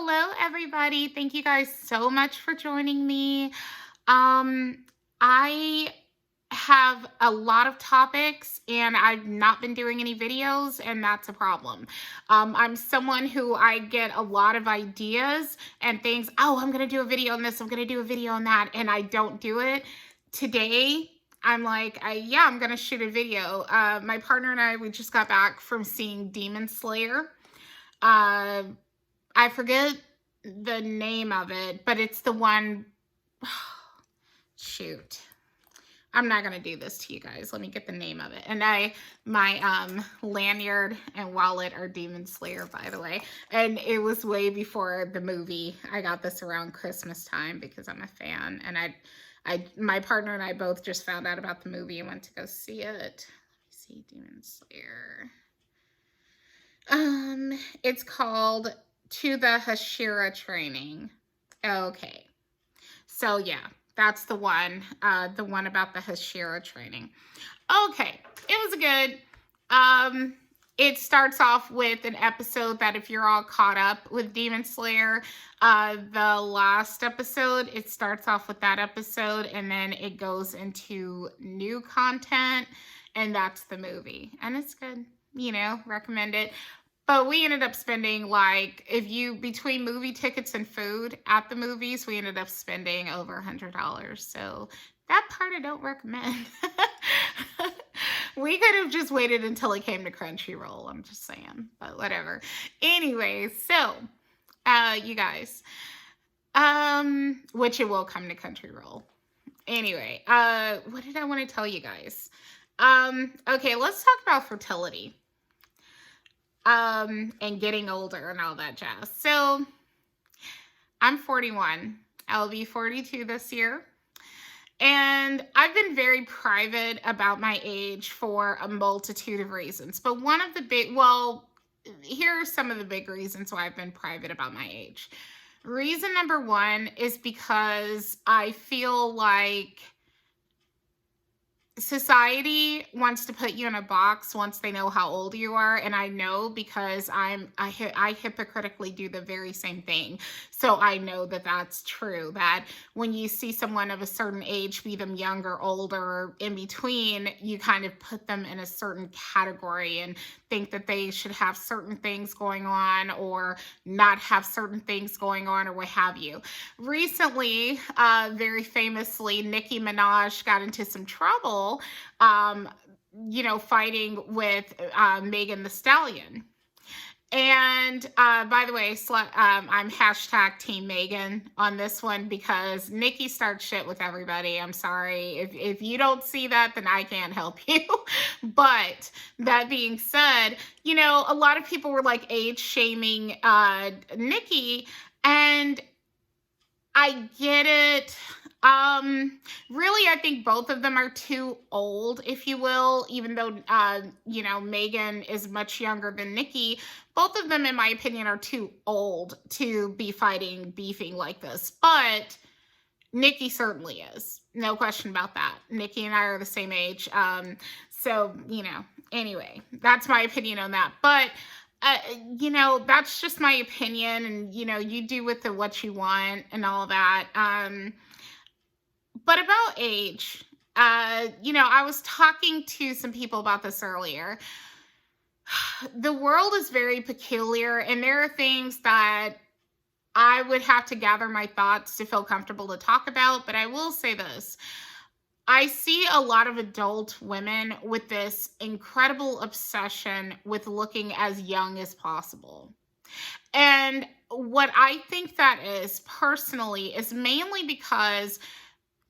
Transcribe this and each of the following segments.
Hello, everybody. Thank you guys so much for joining me. I have a lot of topics and I've not been doing any videos, and that's a problem. I'm someone who I get a lot of ideas and things. Oh, I'm going to do a video on this. I'm going to do a video on that. And I don't do it. Today, I'm like, yeah, I'm going to shoot a video. My partner and I, we just got back from seeing Demon Slayer. Uh, I forget the name of it, but it's the one. Shoot. I'm not going to do this to you guys. Let me get the name of it. And my lanyard and wallet are Demon Slayer, by the way. And it was way before the movie. I got this around Christmas time because I'm a fan. And my partner and I both just found out about the movie and went to go see it. Let me see, Demon Slayer. It's called To the Hashira Training. Okay. So yeah, that's the one about the Hashira training. Okay, it was good. It starts off with an episode that if you're all caught up with Demon Slayer, the last episode, it starts off with that episode and then it goes into new content, and that's the movie. And it's good, recommend it. But we ended up spending, like, between movie tickets and food at the movies, we ended up spending over $100. So that part I don't recommend. We could have just waited until it came to Crunchyroll. I'm just saying, but whatever. Anyway, so, you guys, which it will come to Crunchyroll. Anyway, what did I want to tell you guys? Okay, let's talk about fertility. And getting older and all that jazz. So I'm 41. I'll be 42 this year. And I've been very private about my age for a multitude of reasons. But one of the here are some of the big reasons why I've been private about my age. Reason number one is because I feel like society wants to put you in a box once they know how old you are, and I know because I hypocritically do the very same thing. So I know that that's true, that when you see someone of a certain age, be them younger, older, in between, you kind of put them in a certain category and think that they should have certain things going on or not have certain things going on or what have you. Recently, very famously, Nicki Minaj got into some trouble, fighting with Megan Thee Stallion. And by the way, I'm hashtag Team Megan on this one because Nicki starts shit with everybody. I'm sorry. If you don't see that, then I can't help you. But that being said, a lot of people were like age shaming Nicki, and I get it. Really, I think both of them are too old, if you will, even though, Megan is much younger than Nicki. Both of them, in my opinion, are too old to be beefing like this. But Nicki certainly is. No question about that. Nicki and I are the same age. So, anyway, that's my opinion on that. But that's just my opinion, and, you do with it what you want and all that. But about age, I was talking to some people about this earlier. The world is very peculiar, and there are things that I would have to gather my thoughts to feel comfortable to talk about, but I will say this. I see a lot of adult women with this incredible obsession with looking as young as possible. And what I think that is personally is mainly because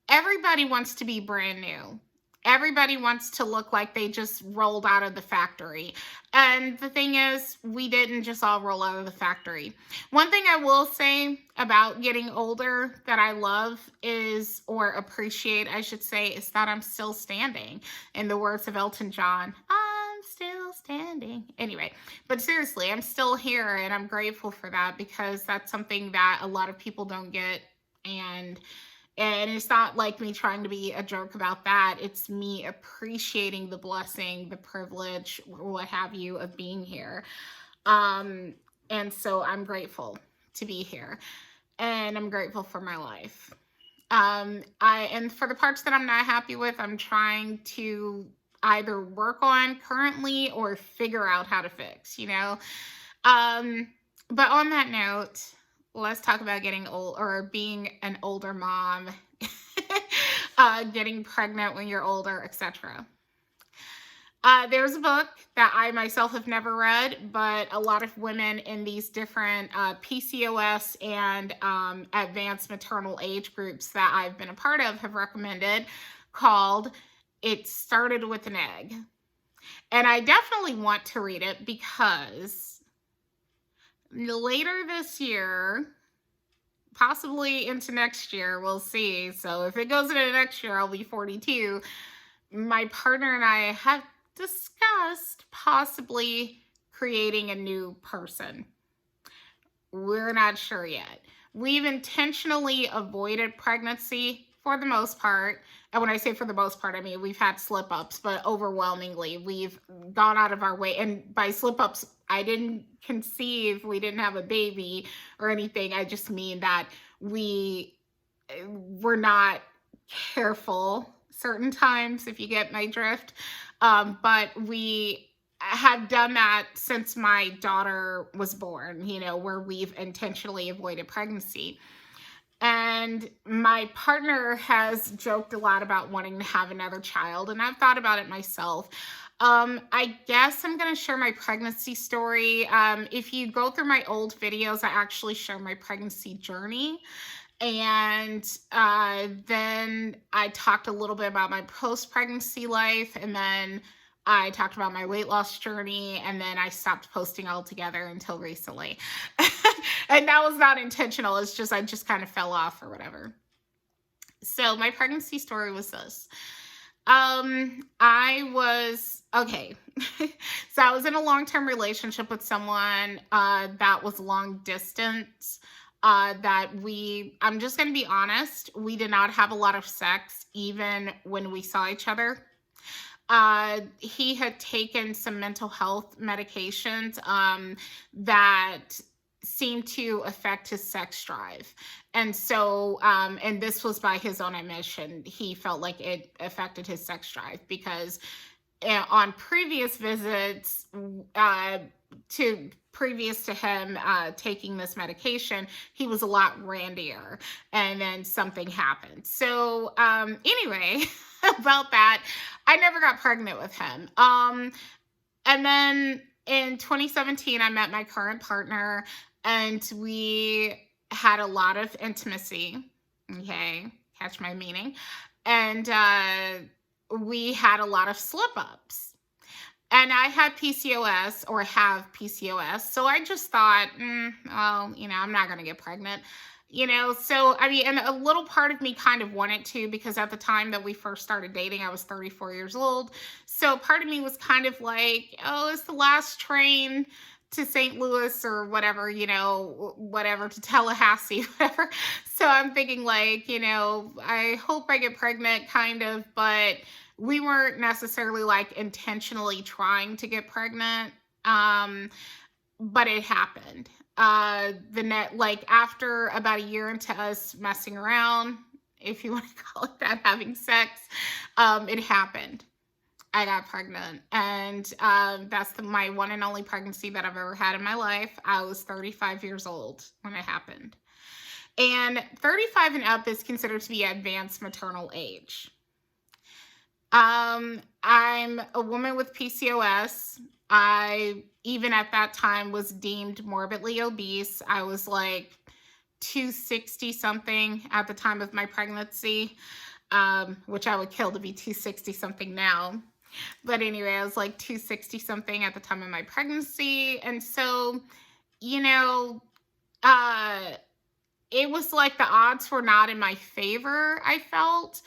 everybody wants to be brand new. Everybody wants to look like they just rolled out of the factory. And the thing is, we didn't just all roll out of the factory. One thing I will say about getting older that I love is, or appreciate, I should say, is that I'm still standing. In the words of Elton John, I'm still standing. Anyway, but seriously, I'm still here, and I'm grateful for that because that's something that a lot of people don't get. And it's not like me trying to be a jerk about that. It's me appreciating the blessing, the privilege, what have you, of being here. And so I'm grateful. to be here. And I'm grateful for my life. And for the parts that I'm not happy with, I'm trying to either work on currently or figure out how to fix, you know? Um, but on that note, let's talk about getting old or being an older mom, getting pregnant when you're older, etc. There's a book that I myself have never read, but a lot of women in these different PCOS and advanced maternal age groups that I've been a part of have recommended, called It Started with an Egg. And I definitely want to read it because later this year, possibly into next year, we'll see. So if it goes into next year, I'll be 42. My partner and I have discussed possibly creating a new person. We're not sure yet. We've intentionally avoided pregnancy for the most part. And when I say for the most part, I mean we've had slip ups, but overwhelmingly we've gone out of our way. And by slip ups, I didn't conceive, we didn't have a baby or anything. I just mean that we were not careful certain times, if you get my drift. But we have done that since my daughter was born, you know, where we've intentionally avoided pregnancy. And my partner has joked a lot about wanting to have another child, and I've thought about it myself. I guess I'm going to share my pregnancy story. If you go through my old videos, I actually share my pregnancy journey. And then I talked a little bit about my post-pregnancy life, and then I talked about my weight loss journey, and then I stopped posting altogether until recently. And that was not intentional. It's just, I just kind of fell off or whatever. So my pregnancy story was this. I was, okay. So I was in a long-term relationship with someone that was long distance. I'm just going to be honest, we did not have a lot of sex even when we saw each other. He had taken some mental health medications that seemed to affect his sex drive. And so, and this was by his own admission, he felt like it affected his sex drive because on previous visits, previous to him taking this medication, he was a lot randier, and then something happened. So anyway, about that, I never got pregnant with him. And then in 2017, I met my current partner, and we had a lot of intimacy. Okay, catch my meaning. And we had a lot of slip ups. And I had PCOS, or have PCOS. So I just thought, well, you know, I'm not going to get pregnant. You know, so I mean, and a little part of me kind of wanted to, because at the time that we first started dating, I was 34 years old. So part of me was kind of like, oh, it's the last train to St. Louis or whatever, you know, whatever, to Tallahassee, whatever. So I'm thinking like, you know, I hope I get pregnant, kind of, but we weren't necessarily like intentionally trying to get pregnant. But it happened. Like after about a year into us messing around, if you want to call it that, having sex, it happened. I got pregnant, and that's my one and only pregnancy that I've ever had in my life. I was 35 years old when it happened. And 35 and up is considered to be advanced maternal age. I'm a woman with PCOS. I, even at that time, was deemed morbidly obese. I was like 260 something at the time of my pregnancy, which I would kill to be 260 something now. But anyway, I was like 260 something at the time of my pregnancy. And so, you know, it was like the odds were not in my favor, I felt.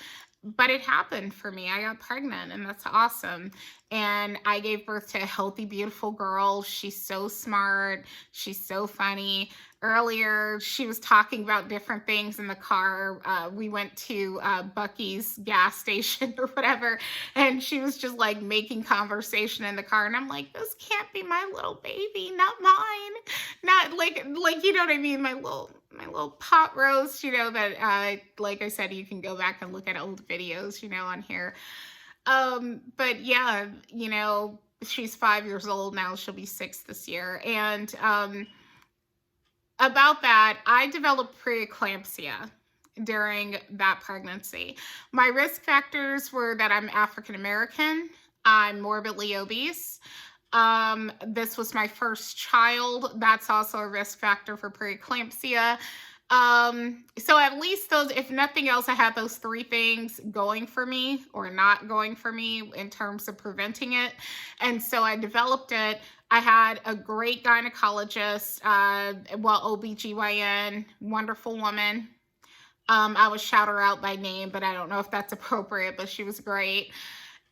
But it happened for me. I got pregnant, and that's awesome. And I gave birth to a healthy, beautiful girl. She's so smart. She's so funny. earlier, she was talking about different things in the car. We went to Bucky's gas station or whatever, and she was just like making conversation in the car, and I'm like, this can't be my little baby, not mine, not like you know what I mean, my little pot roast, that like I said, you can go back and look at old videos, on here. But yeah, she's 5 years old now. She'll be 6 this year. And about that, I developed preeclampsia during that pregnancy. My risk factors were that I'm African American, I'm morbidly obese. This was my first child. That's also a risk factor for preeclampsia. So at least those, if nothing else, I had those 3 things going for me or not going for me in terms of preventing it. And so I developed it. I had a great gynecologist, OBGYN, wonderful woman. I would shout her out by name, but I don't know if that's appropriate, but she was great.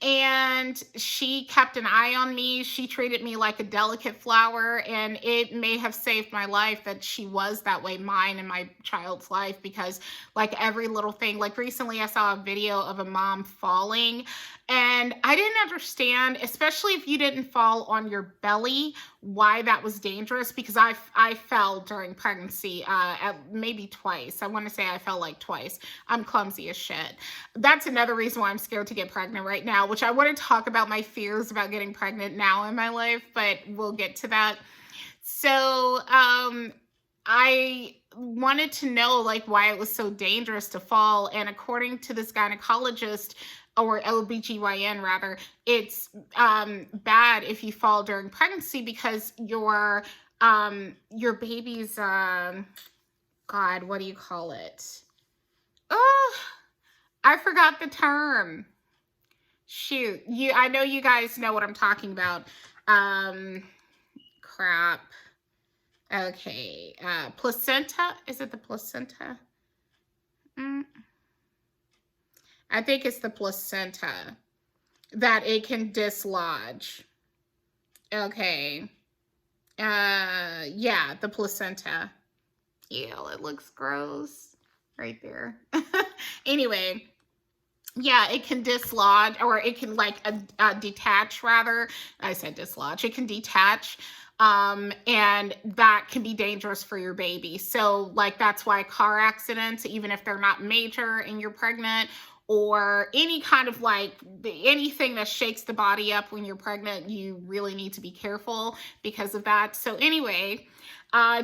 And she kept an eye on me. She treated me like a delicate flower, and it may have saved my life that she was that way, mine and my child's life, because like every little thing, like recently I saw a video of a mom falling, and I didn't understand, especially if you didn't fall on your belly, why that was dangerous, because I fell during pregnancy maybe twice. I want to say I fell like twice. I'm clumsy as shit. That's another reason why I'm scared to get pregnant right now, which I want to talk about my fears about getting pregnant now in my life, but we'll get to that. So I wanted to know like why it was so dangerous to fall, and according to this gynecologist, or OBGYN rather, it's bad if you fall during pregnancy because your baby's God, what do you call it? Oh, I forgot the term. Shoot, I know you guys know what I'm talking about. Crap. Okay, placenta. Is it the placenta? I think it's the placenta that it can dislodge. Okay. Yeah, the placenta. Ew, it looks gross right there. Anyway, yeah, it can dislodge, or it can like detach rather. I said dislodge. It can detach. And that can be dangerous for your baby. So like, that's why car accidents, even if they're not major and you're pregnant, or any kind of like anything that shakes the body up when you're pregnant, you really need to be careful because of that. So anyway,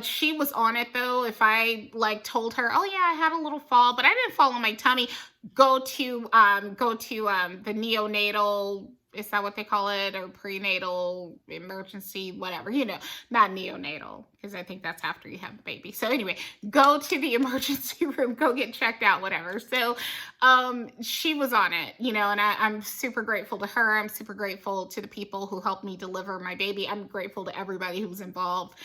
she was on it though. If I like told her, oh yeah, I had a little fall, but I didn't fall on my tummy, go to the neonatal, is that what they call it? Or prenatal emergency, whatever, not neonatal, because I think that's after you have the baby. So anyway, go to the emergency room, go get checked out, whatever. So she was on it, and I'm super grateful to her. I'm super grateful to the people who helped me deliver my baby. I'm grateful to everybody who was involved.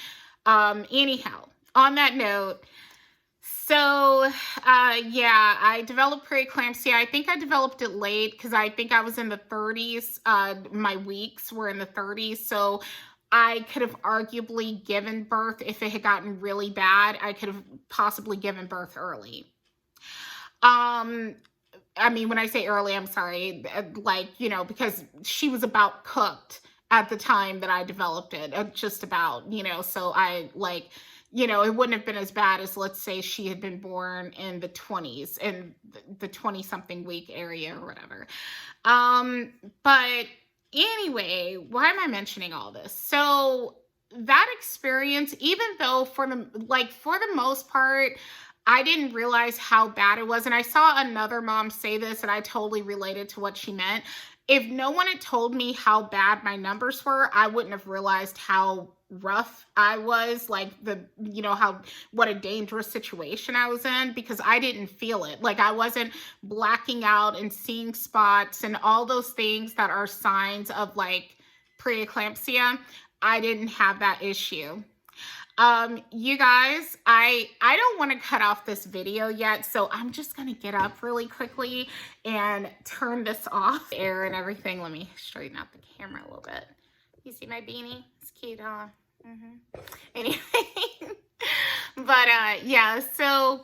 Anyhow, on that note, so, yeah, I developed preeclampsia. I think I developed it late because I think I was in the 30s. My weeks were in the 30s. So I could have arguably given birth if it had gotten really bad. I could have possibly given birth early. I mean, when I say early, I'm sorry, like, because she was about cooked at the time that I developed it, just about, so I like, it wouldn't have been as bad as, let's say, she had been born in the 20s, in the 20-something week area or whatever. But anyway, why am I mentioning all this? So that experience, even though for the most part, I didn't realize how bad it was. And I saw another mom say this, and I totally related to what she meant. If no one had told me how bad my numbers were, I wouldn't have realized how rough I was, like what a dangerous situation I was in, because I didn't feel it. Like I wasn't blacking out and seeing spots and all those things that are signs of like preeclampsia. I didn't have that issue. You guys, I don't want to cut off this video yet, so I'm just going to get up really quickly and turn this off. Air and everything. Let me straighten out the camera a little bit. You see my beanie? It's cute, huh? Anyway, Yeah, so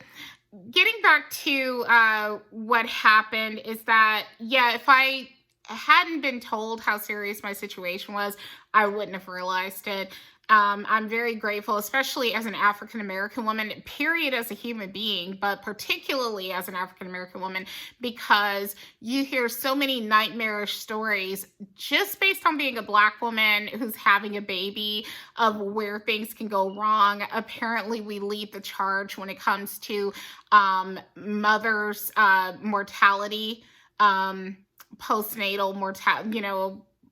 getting back to what happened is that, yeah, if I hadn't been told how serious my situation was, I wouldn't have realized it. I'm very grateful, especially as an African American woman, period, as a human being, but particularly as an African American woman, because you hear so many nightmarish stories just based on being a Black woman who's having a baby, of where things can go wrong. Apparently, we lead the charge when it comes to mothers' mortality, um, postnatal mortality,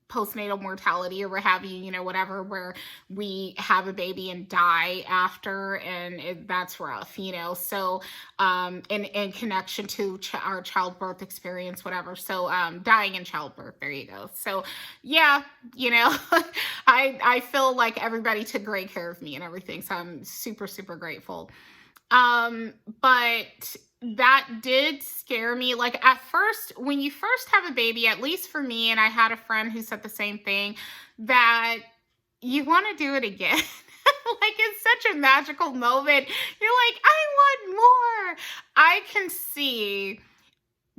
postnatal mortality, or what have you, whatever, where we have a baby and die after, and that's rough, So, in connection to our childbirth experience, whatever. So, dying in childbirth, there you go. So, yeah, I feel like everybody took great care of me and everything. So I'm super, super grateful. But that did scare me. Like, at first, when you first have a baby, at least for me, and I had a friend who said the same thing, that you want to do it again. Like, it's such a magical moment. You're like, I want more. I can see,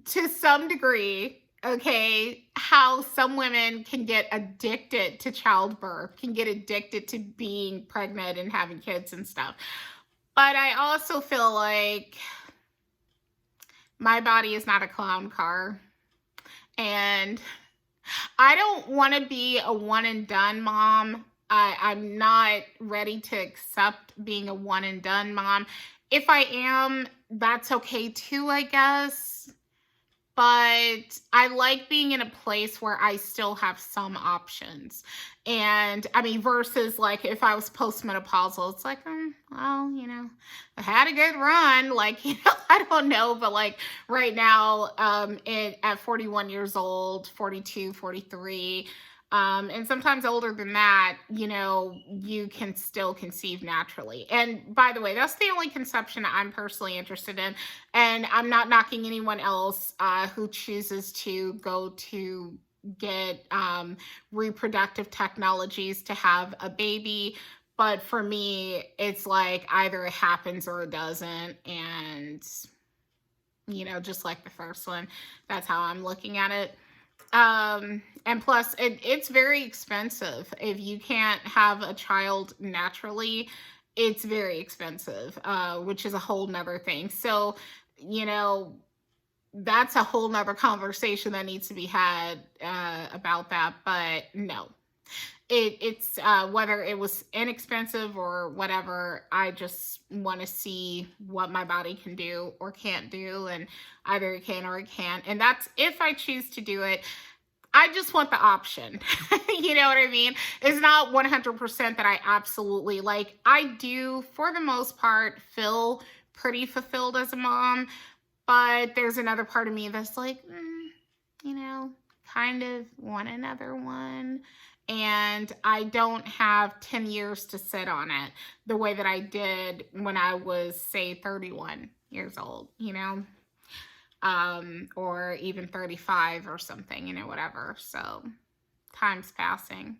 to some degree, okay, how some women can get addicted to childbirth, can get addicted to being pregnant and having kids and stuff. But I also feel like my body is not a clown car. And I don't want to be a one and done mom. I'm not ready to accept being a one and done mom. If I am, that's okay too, I guess. But I like being in a place where I still have some options. And I mean, versus like if I was postmenopausal, it's like, well, I had a good run. Like, I don't know. But like right now, at 41 years old, 42, 43, and sometimes older than that, you can still conceive naturally. And by the way, that's the only conception I'm personally interested in. And I'm not knocking anyone else who chooses to go to get reproductive technologies to have a baby. But for me, it's like either it happens or it doesn't. And, just like the first one, that's how I'm looking at it. And plus it's very expensive. If you can't have a child naturally, it's very expensive, which is a whole nother thing. So, that's a whole nother conversation that needs to be had, about that. But no, it's whether it was inexpensive or whatever, I just want to see what my body can do or can't do, and either it can or it can't. And that's if I choose to do it. I just want the option. You know what I mean? It's not 100% that I absolutely like. I do, for the most part, feel pretty fulfilled as a mom, but there's another part of me that's like, kind of want another one. And I don't have 10 years to sit on it the way that I did when I was, say, 31 years old, or even 35 or something, whatever. So time's passing.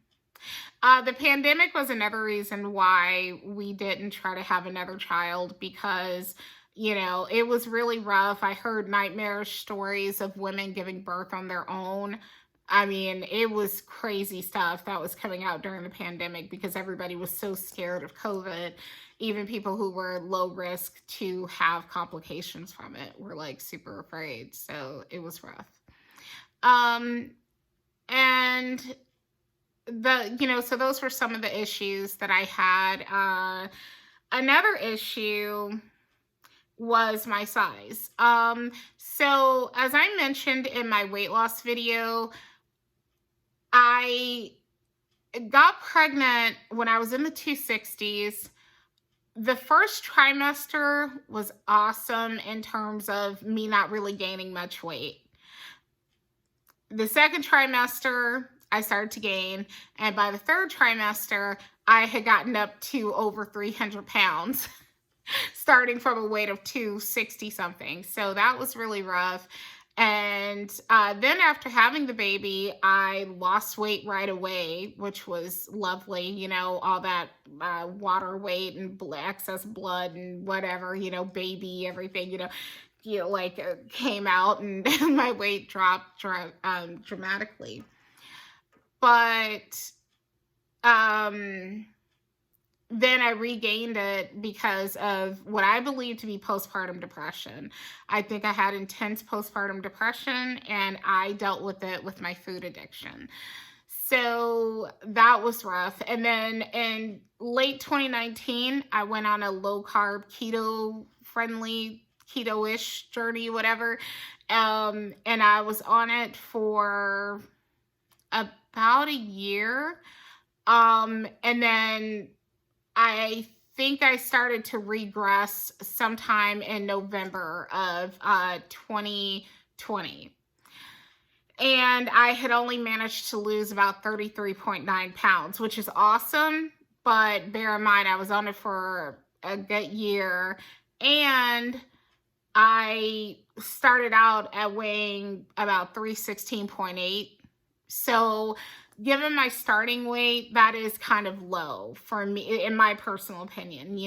The pandemic was another reason why we didn't try to have another child, because, it was really rough. I heard nightmarish stories of women giving birth on their own. I mean, it was crazy stuff that was coming out during the pandemic because everybody was so scared of COVID. Even people who were low risk to have complications from it were like super afraid. So it was rough. And so those were some of the issues that I had. Another issue was my size. So as I mentioned in my weight loss video, I got pregnant when I was in the 260s. The first trimester was awesome in terms of me not really gaining much weight. The second trimester, I started to gain. And by the third trimester, I had gotten up to over 300 pounds, starting from a weight of 260 something. So that was really rough. And then after having the baby, I lost weight right away, which was lovely. All that water weight and excess blood and whatever, baby, everything, like came out, and my weight dropped dramatically. But um, then I regained it because of what I believe to be postpartum depression. I think I had intense postpartum depression, and I dealt with it with my food addiction. So that was rough. And then in late 2019, I went on a low carb, keto friendly, keto ish journey, whatever. And I was on it for about a year. And then I think I started to regress sometime in November of 2020. And I had only managed to lose about 33.9 pounds, which is awesome. But bear in mind, I was on it for a good year. And I started out at weighing about 316.8. So, given my starting weight, that is kind of low for me, in my personal opinion,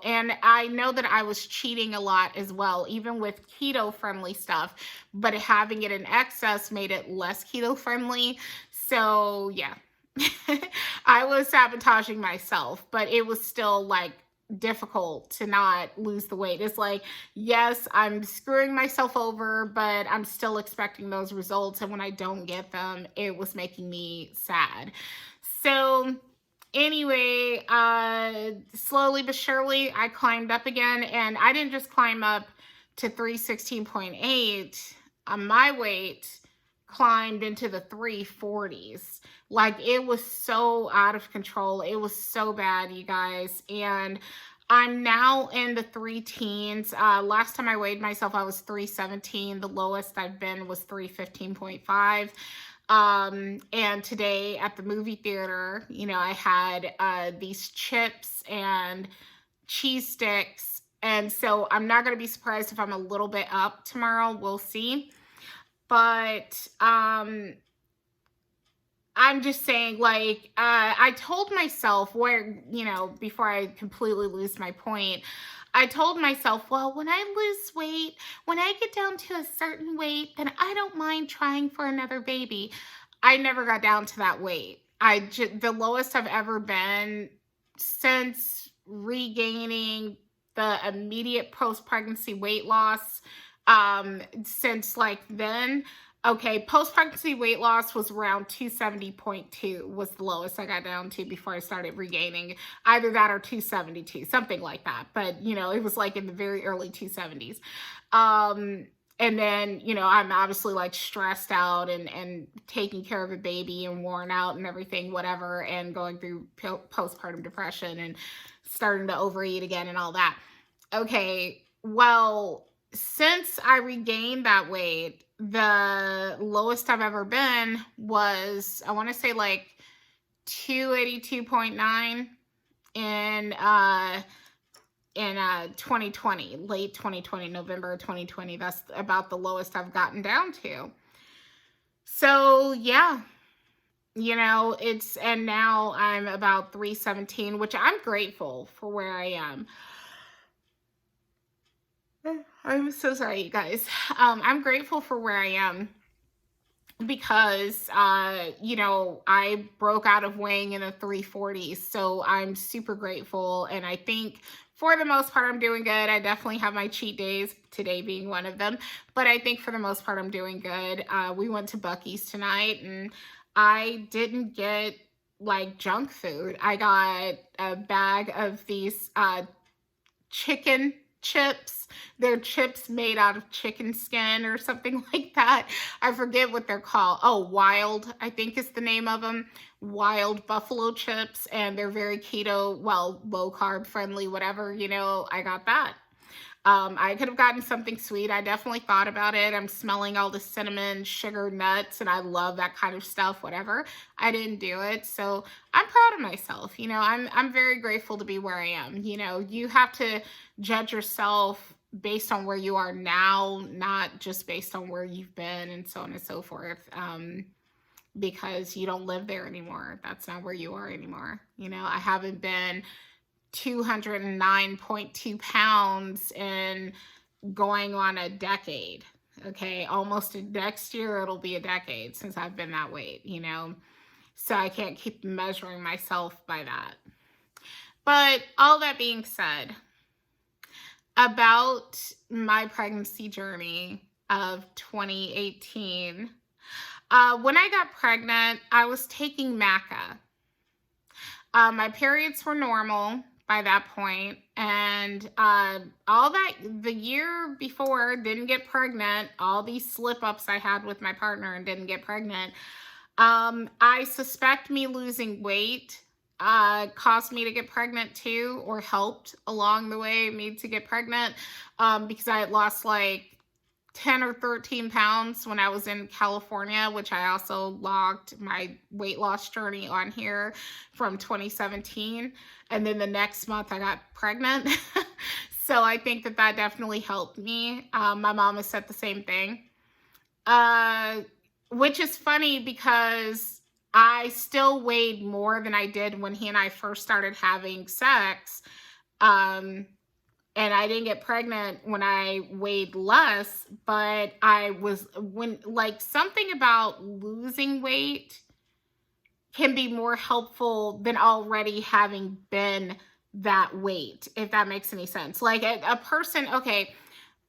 And I know that I was cheating a lot as well, even with keto friendly stuff, but having it in excess made it less keto friendly. So, yeah, I was sabotaging myself, but it was still like difficult to not lose the weight. It's like, yes, I'm screwing myself over, but I'm still expecting those results. And when I don't get them, it was making me sad. So, anyway, slowly but surely, I climbed up again. And I didn't just climb up to 316.8. My weight climbed into the 340s. Like, it was so out of control. It was so bad, you guys. And I'm now in the three teens. Last time I weighed myself, I was 317. The lowest I've been was 315.5. And today at the movie theater, I had these chips and cheese sticks. And so I'm not going to be surprised if I'm a little bit up tomorrow. We'll see. But I'm just saying, like, I told myself before I completely lose my point, I told myself, well, when I lose weight, when I get down to a certain weight, then I don't mind trying for another baby. I never got down to that weight. The lowest I've ever been since regaining the immediate post-pregnancy weight loss, since like then. Okay, post-pregnancy weight loss was around 270.2 was the lowest I got down to before I started regaining. Either that or 272, something like that. But, it was like in the very early 270s. And then, I'm obviously like stressed out and taking care of a baby and worn out and everything, whatever, and going through postpartum depression and starting to overeat again and all that. Okay, well, since I regained that weight, the lowest I've ever been was, I want to say, like 282.9 in 2020, late 2020, November 2020. That's about the lowest I've gotten down to. So, yeah. And now I'm about 317, which I'm grateful for where I am. I'm so sorry, you guys. I'm grateful for where I am because, I broke out of weighing in the 340s. So I'm super grateful. And I think for the most part, I'm doing good. I definitely have my cheat days, today being one of them. But I think for the most part, I'm doing good. We went to Buc-ee's tonight and I didn't get like junk food. I got a bag of these chicken chips. They're chips made out of chicken skin or something like that. I forget what they're called. Oh, Wild, I think is the name of them. Wild buffalo chips. And they're very keto, well, low carb friendly, whatever, I got that. I could have gotten something sweet. I definitely thought about it. I'm smelling all the cinnamon, sugar, nuts, and I love that kind of stuff, whatever. I didn't do it. So I'm proud of myself. I'm very grateful to be where I am. You have to judge yourself based on where you are now, not just based on where you've been and so on and so forth. Because you don't live there anymore. That's not where you are anymore. You know, I haven't been 209.2 pounds in going on a decade. Okay, almost next year it'll be a decade since I've been that weight, you know. So I can't keep measuring myself by that. But all that being said, about my pregnancy journey of 2018, when I got pregnant, I was taking Maca. My periods were normal by that point, and all that the year before, didn't get pregnant. All these slip-ups I had with my partner and didn't get pregnant. I suspect me losing weight caused me to get pregnant too, or helped along the way me to get pregnant, because I had lost like 10 or 13 pounds when I was in California, which I also logged my weight loss journey on here from 2017. And then the next month I got pregnant. So I think that that definitely helped me. My mom has said the same thing, which is funny because I still weighed more than I did when he and I first started having sex. And I didn't get pregnant when I weighed less, but something about losing weight can be more helpful than already having been that weight, if that makes any sense. Like a person, okay,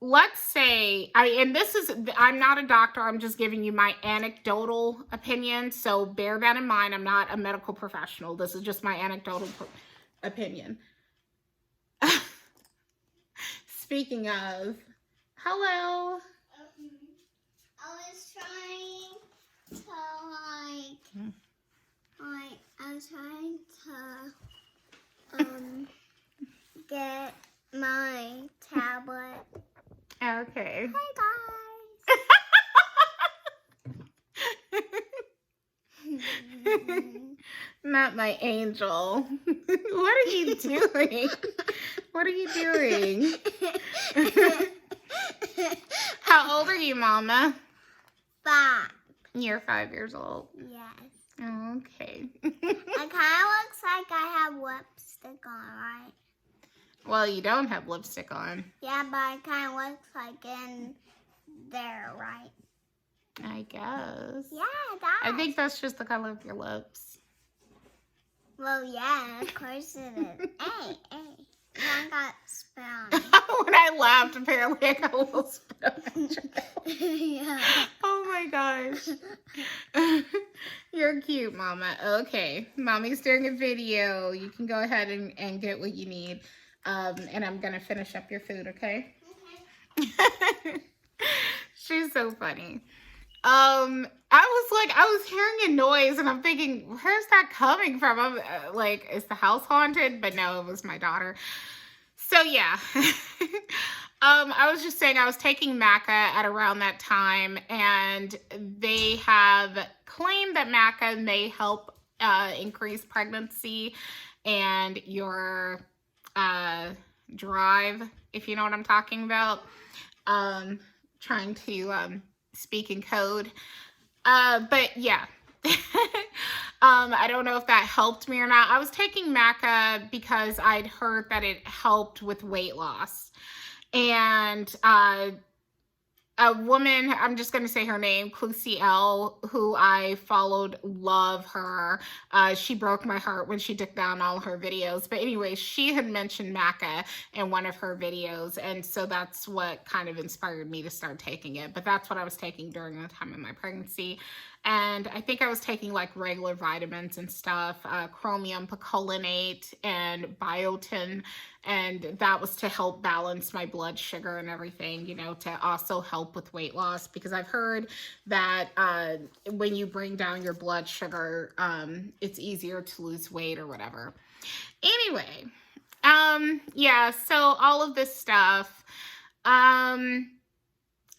let's say, I'm not a doctor, I'm just giving you my anecdotal opinion, so bear that in mind. I'm not a medical professional. This is just my anecdotal opinion. Speaking of, hello. I was trying to get my tablet. Okay. Hi guys. Not my angel. What are you doing? What are you doing? How old are you, Mama? 5. You're 5 years old. Yes. Okay. It kind of looks like I have lipstick on, right? Well, you don't have lipstick on. Yeah, but it kind of looks like in there, right? I guess. Yeah, it does. I think that's just the color of your lips. Well, yeah, of course it is. Hey. I got spit on me. When I laughed, apparently I got a little spit on my jaw. Yeah. Oh my gosh. You're cute, Mama. Okay. Mommy's doing a video. You can go ahead and get what you need. And I'm going to finish up your food, okay? Okay. She's so funny. I was hearing a noise and I'm thinking, where's that coming from? I'm like, is the house haunted? But no, it was my daughter. So yeah, I was just saying I was taking Maca at around that time, and they have claimed that Maca may help increase pregnancy and your drive, if you know what I'm talking about. Trying to speak in code. But yeah. I don't know if that helped me or not. I was taking Maca because I'd heard that it helped with weight loss. And a woman, I'm just going to say her name, Clusie L, who I followed, love her. She broke my heart when she took down all her videos. But anyway, she had mentioned Maca in one of her videos. And so that's what kind of inspired me to start taking it. But that's what I was taking during the time of my pregnancy. And I think I was taking like regular vitamins and stuff, chromium picolinate and biotin. And that was to help balance my blood sugar and everything, you know, to also help with weight loss. Because I've heard that when you bring down your blood sugar, it's easier to lose weight or whatever. Anyway, yeah, so all of this stuff.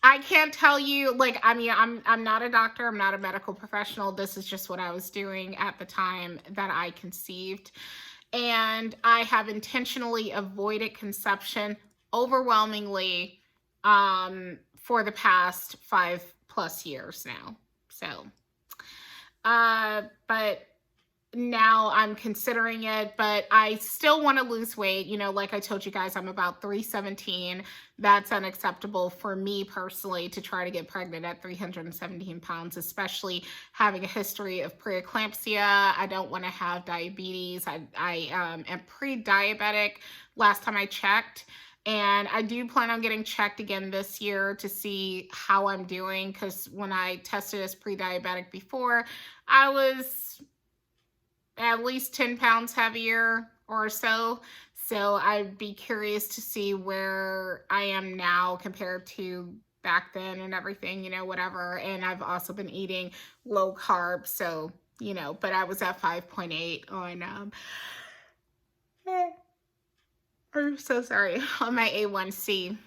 I can't tell you, like, I mean, I'm not a doctor. I'm not a medical professional. This is just what I was doing at the time that I conceived. And I have intentionally avoided conception overwhelmingly for the past 5+ years now. So, but now I'm considering it, but I still want to lose weight. You know, like I told you guys, I'm about 317. That's unacceptable for me personally to try to get pregnant at 317 pounds, especially having a history of preeclampsia. I don't want to have diabetes. I am pre-diabetic last time I checked. And I do plan on getting checked again this year to see how I'm doing, because when I tested as pre-diabetic before, I was at least 10 pounds heavier or so. So I'd be curious to see where I am now compared to back then and everything, you know, whatever. And I've also been eating low carb. So, you know, but I was at 5.8 on, I'm so sorry, on my A1C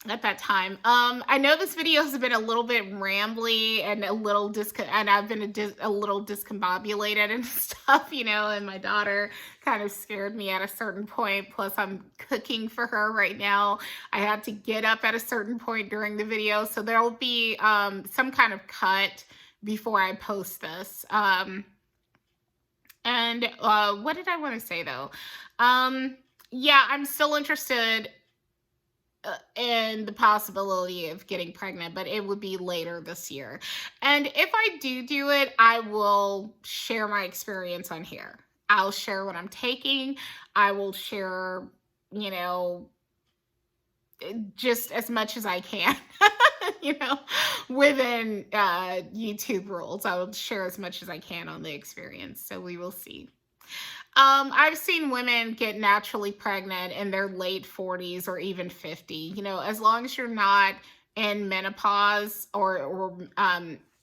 at that time. I know this video has been a little bit rambly and a little and I've been a little discombobulated and stuff, you know, and my daughter kind of scared me at a certain point. Plus I'm cooking for her right now. I had to get up at a certain point during the video. So there'll be some kind of cut before I post this. And what did I want to say though? Yeah, I'm still interested in the possibility of getting pregnant, but it would be later this year. And if I do it, I will share my experience on here. I'll share what I'm taking. I will share, you know, just as much as I can, you know, within YouTube rules. I will share as much as I can on the experience. So we will see. I've seen women get naturally pregnant in their late 40s or even 50. You know, as long as you're not in menopause or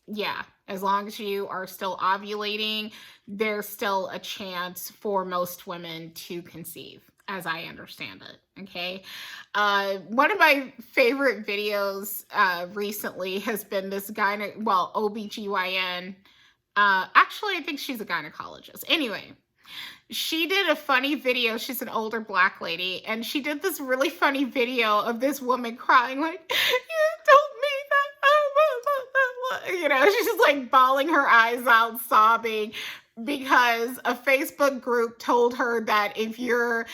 yeah, as long as you are still ovulating, there's still a chance for most women to conceive, as I understand it. Okay. One of my favorite videos recently has been this OBGYN. Actually, I think she's a gynecologist. Anyway, she did a funny video. She's an older black lady, and she did this really funny video of this woman crying, like, you told me that, you know, she's just like bawling her eyes out, sobbing, because a Facebook group told her that if you're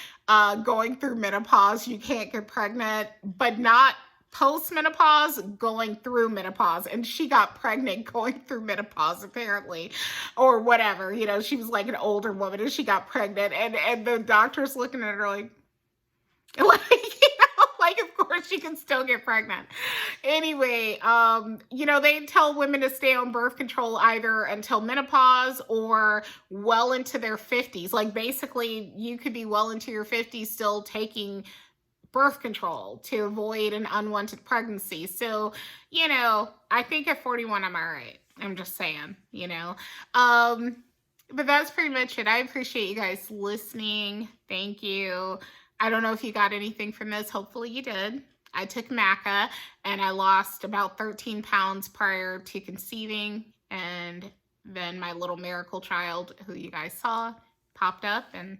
going through menopause, you can't get pregnant, but not post-menopause, going through menopause. And she got pregnant going through menopause, apparently, or whatever. You know, she was like an older woman and she got pregnant, and the doctor's looking at her like, you know, like, of course she can still get pregnant. Anyway, you know, they tell women to stay on birth control either until menopause or well into their 50s. Like, basically, you could be well into your 50s still taking birth control to avoid an unwanted pregnancy. So, you know, I think at 41, I'm all right. I'm just saying, you know. But that's pretty much it. I appreciate you guys listening. Thank you. I don't know if you got anything from this. Hopefully you did. I took Maca and I lost about 13 pounds prior to conceiving. And then my little miracle child, who you guys saw, popped up, and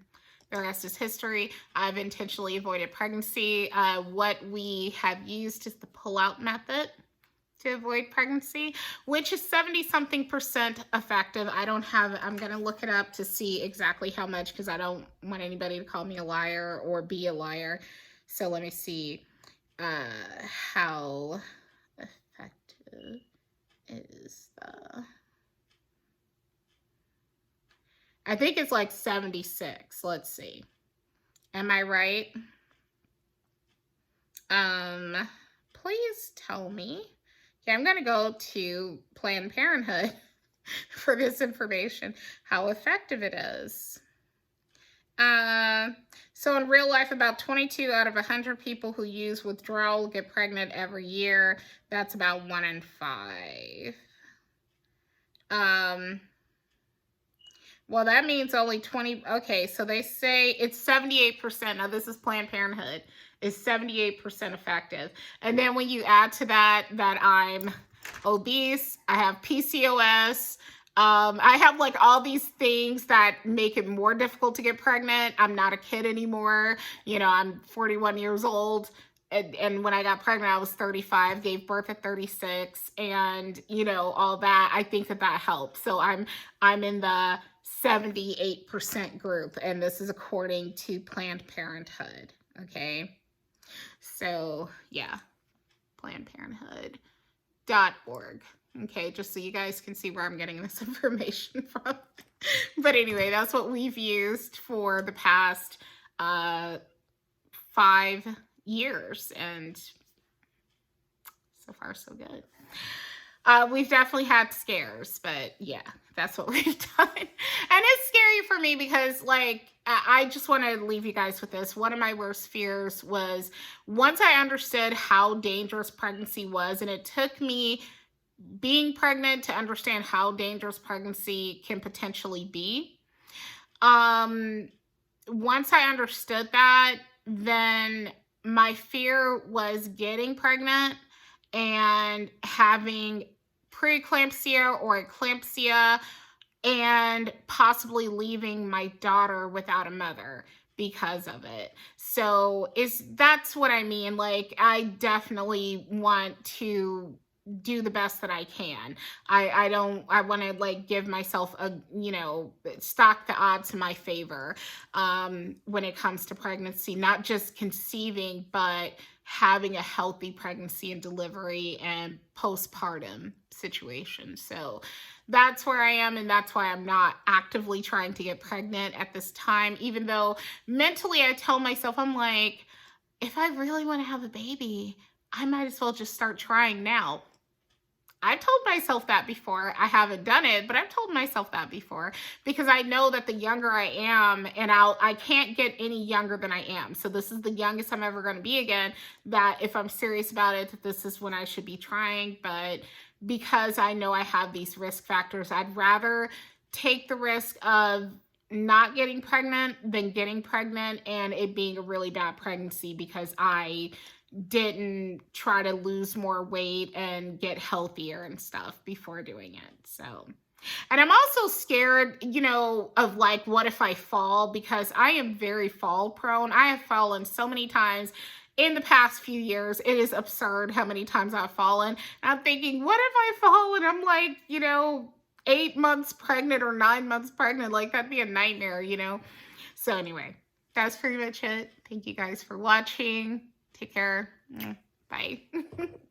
the rest is history. I've intentionally avoided pregnancy. What we have used is the pull-out method to avoid pregnancy, which is 70-something% effective. I'm going to look it up to see exactly how much, because I don't want anybody to call me a liar or be a liar. So let me see how effective is the... I think it's like 76. Let's see. Am I right? Please tell me. Okay, I'm going to go to Planned Parenthood for this information, how effective it is. So in real life, about 22 out of 100 people who use withdrawal get pregnant every year. That's about 1 in 5. Well, that means only 20. Okay, so they say it's 78%. Now, this is Planned Parenthood. Is 78% effective. And then when you add to that I'm obese, I have PCOS, I have like all these things that make it more difficult to get pregnant. I'm not a kid anymore. You know, I'm 41 years old. And when I got pregnant, I was 35, gave birth at 36, and you know, all that. I think that that helps. So I'm in the 78% group, and this is according to Planned Parenthood. Okay. So yeah, plannedparenthood.org. Okay, just so you guys can see where I'm getting this information from. But anyway, that's what we've used for the past 5 years, and so far so good. We've definitely had scares, but yeah, that's what we've done. And it's scary for me because, like, I just want to leave you guys with this. One of my worst fears was once I understood how dangerous pregnancy was, and it took me being pregnant to understand how dangerous pregnancy can potentially be. Once I understood that, then my fear was getting pregnant and having preeclampsia or eclampsia and possibly leaving my daughter without a mother because of it. So that's what I mean. Like, I definitely want to do the best that I can. I want to like give myself a, you know, stock the odds in my favor when it comes to pregnancy, not just conceiving, but having a healthy pregnancy and delivery and postpartum situation. So that's where I am, and that's why I'm not actively trying to get pregnant at this time, even though mentally I tell myself, I'm like, if I really want to have a baby, I might as well just start trying now. I've told myself that before. I haven't done it, but I've told myself that before because I know that the younger I am, and I can't get any younger than I am. So this is the youngest I'm ever going to be again, that if I'm serious about it, that this is when I should be trying. But because I know I have these risk factors, I'd rather take the risk of not getting pregnant than getting pregnant and it being a really bad pregnancy because I didn't try to lose more weight and get healthier and stuff before doing it. So, and I'm also scared, you know, of like, what if I fall? Because I am very fall prone. I have fallen so many times in the past few years. It is absurd how many times I've fallen. And I'm thinking, what if I fall and I'm like, you know, 8 months pregnant or 9 months pregnant? Like, that'd be a nightmare, you know? So anyway, that's pretty much it. Thank you guys for watching. Take care. Bye.